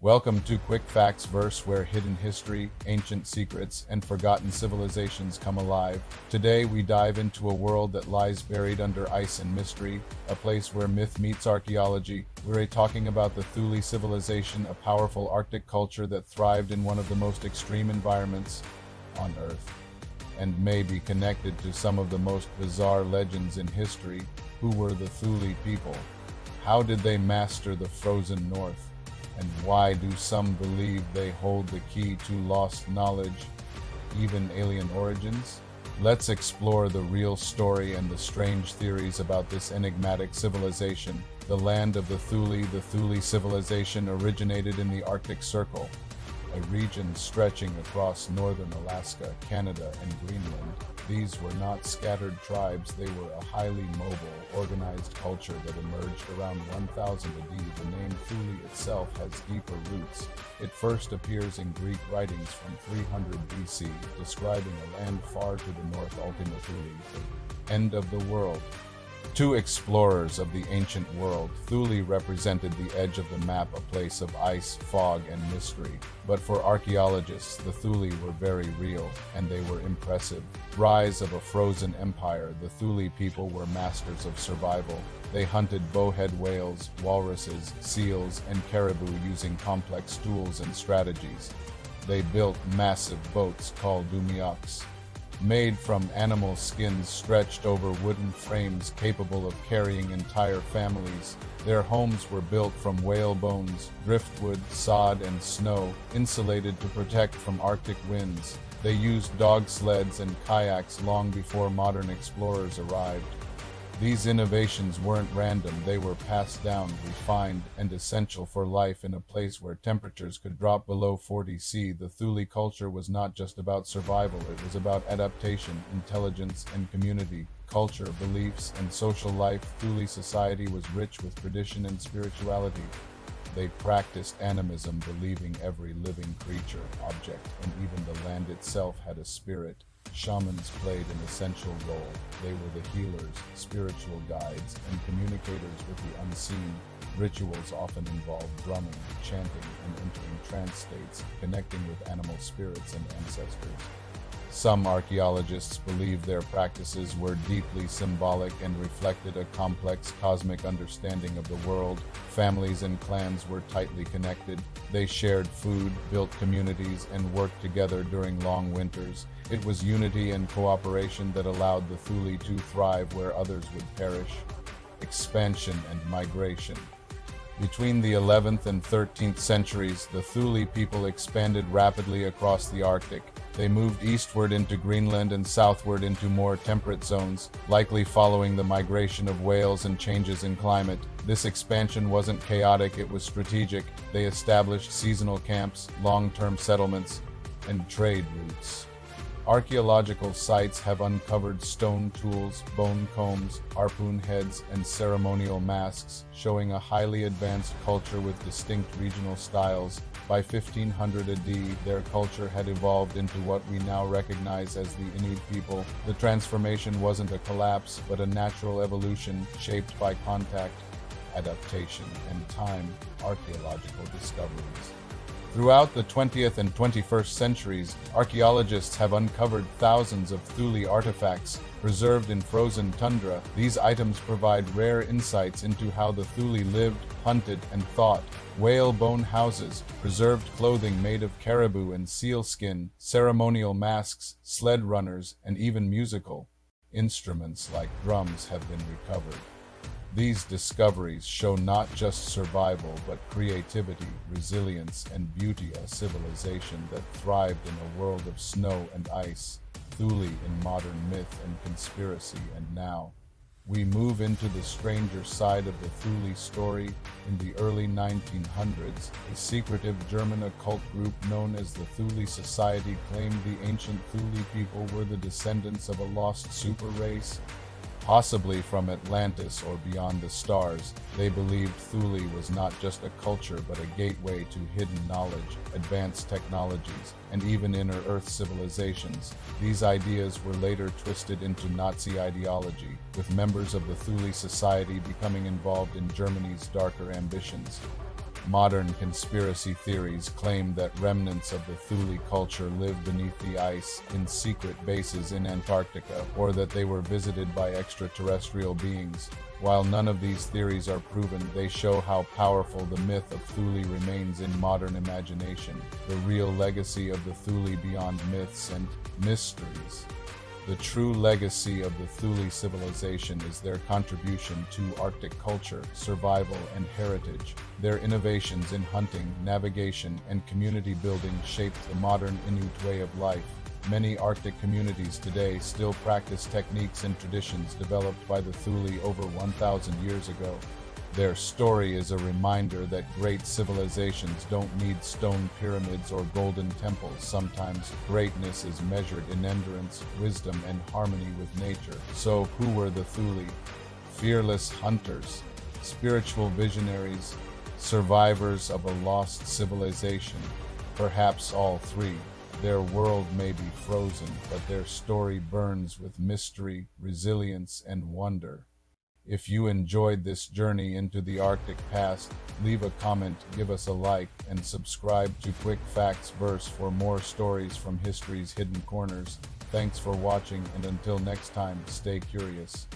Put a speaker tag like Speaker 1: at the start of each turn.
Speaker 1: Welcome to Quick Facts Verse, where hidden history, ancient secrets, and forgotten civilizations come alive. Today we dive into a world that lies buried under ice and mystery, a place where myth meets archaeology. We're talking about the Thule Civilization, a powerful Arctic culture that thrived in one of the most extreme environments on Earth, and may be connected to some of the most bizarre legends in history. Who were the Thule people? How did they master the frozen north? And why do some believe they hold the key to lost knowledge, even alien origins? Let's explore the real story and the strange theories about this enigmatic civilization. The land of the Thule Civilization originated in the Arctic Circle, a region stretching across northern Alaska, Canada, and Greenland. These were not scattered tribes, they were a highly mobile, organized culture that emerged around 1000 AD. The name Thule itself has deeper roots. It first appears in Greek writings from 300 BC, describing a land far to the north, Ultima Thule, the end of the world. Two explorers of the ancient world, Thule represented the edge of the map, a place of ice, fog, and mystery. But for archaeologists, the Thule were very real, and they were impressive. Rise of a frozen empire, the Thule people were masters of survival. They hunted bowhead whales, walruses, seals, and caribou using complex tools and strategies. They built massive boats called dumioks, made from animal skins stretched over wooden frames capable of carrying entire families. Their homes were built from whale bones, driftwood, sod, and snow, insulated to protect from Arctic winds. They used dog sleds and kayaks long before modern explorers arrived. These innovations weren't random, they were passed down, refined, and essential for life in a place where temperatures could drop below 40 C. The Thule culture was not just about survival, it was about adaptation, intelligence, and community. Culture, beliefs, and social life. Thule society was rich with tradition and spirituality. They practiced animism, believing every living creature, object, and even the land itself had a spirit. Shamans played an essential role. They were the healers, spiritual guides, and communicators with the unseen. Rituals often involved drumming, chanting, and entering trance states, connecting with animal spirits and ancestors. Some archaeologists believe their practices were deeply symbolic and reflected a complex cosmic understanding of the world. Families and clans were tightly connected. They shared food, built communities, and worked together during long winters. It was unity and cooperation that allowed the Thule to thrive where others would perish. Expansion and migration. Between the 11th and 13th centuries, the Thule people expanded rapidly across the Arctic. They moved eastward into Greenland and southward into more temperate zones, likely following the migration of whales and changes in climate. This expansion wasn't chaotic, it was strategic. They established seasonal camps, long-term settlements, and trade routes. Archaeological sites have uncovered stone tools, bone combs, harpoon heads, and ceremonial masks, showing a highly advanced culture with distinct regional styles. By 1500 AD, their culture had evolved into what we now recognize as the Inuit people. The transformation wasn't a collapse, but a natural evolution shaped by contact, adaptation, and time. Archaeological discoveries. Throughout the 20th and 21st centuries, archaeologists have uncovered thousands of Thule artifacts preserved in frozen tundra. These items provide rare insights into how the Thule lived, hunted, and thought. Whale bone houses, preserved clothing made of caribou and seal skin, ceremonial masks, sled runners, and even musical instruments like drums have been recovered. These discoveries show not just survival, but creativity, resilience, and beauty, a civilization that thrived in a world of snow and ice. Thule in modern myth and conspiracy. And now, we move into the stranger side of the Thule story. In the early 1900s, a secretive German occult group known as the Thule Society claimed the ancient Thule people were the descendants of a lost super race, possibly from Atlantis or beyond the stars. They believed Thule was not just a culture but a gateway to hidden knowledge, advanced technologies, and even inner Earth civilizations. These ideas were later twisted into Nazi ideology, with members of the Thule Society becoming involved in Germany's darker ambitions. Modern conspiracy theories claim that remnants of the Thule culture live beneath the ice in secret bases in Antarctica, or that they were visited by extraterrestrial beings. While none of these theories are proven, they show how powerful the myth of Thule remains in modern imagination, the real legacy of the Thule beyond myths and mysteries. The true legacy of the Thule civilization is their contribution to Arctic culture, survival, and heritage. Their innovations in hunting, navigation, and community building shaped the modern Inuit way of life. Many Arctic communities today still practice techniques and traditions developed by the Thule over 1,000 years ago. Their story is a reminder that great civilizations don't need stone pyramids or golden temples. Sometimes greatness is measured in endurance, wisdom, and harmony with nature. So, who were the Thule? Fearless hunters, spiritual visionaries, survivors of a lost civilization? Perhaps all three. Their world may be frozen, but their story burns with mystery, resilience, and wonder. If you enjoyed this journey into the Arctic past, leave a comment, give us a like, and subscribe to Quick Facts Verse for more stories from history's hidden corners. Thanks for watching, and until next time, stay curious.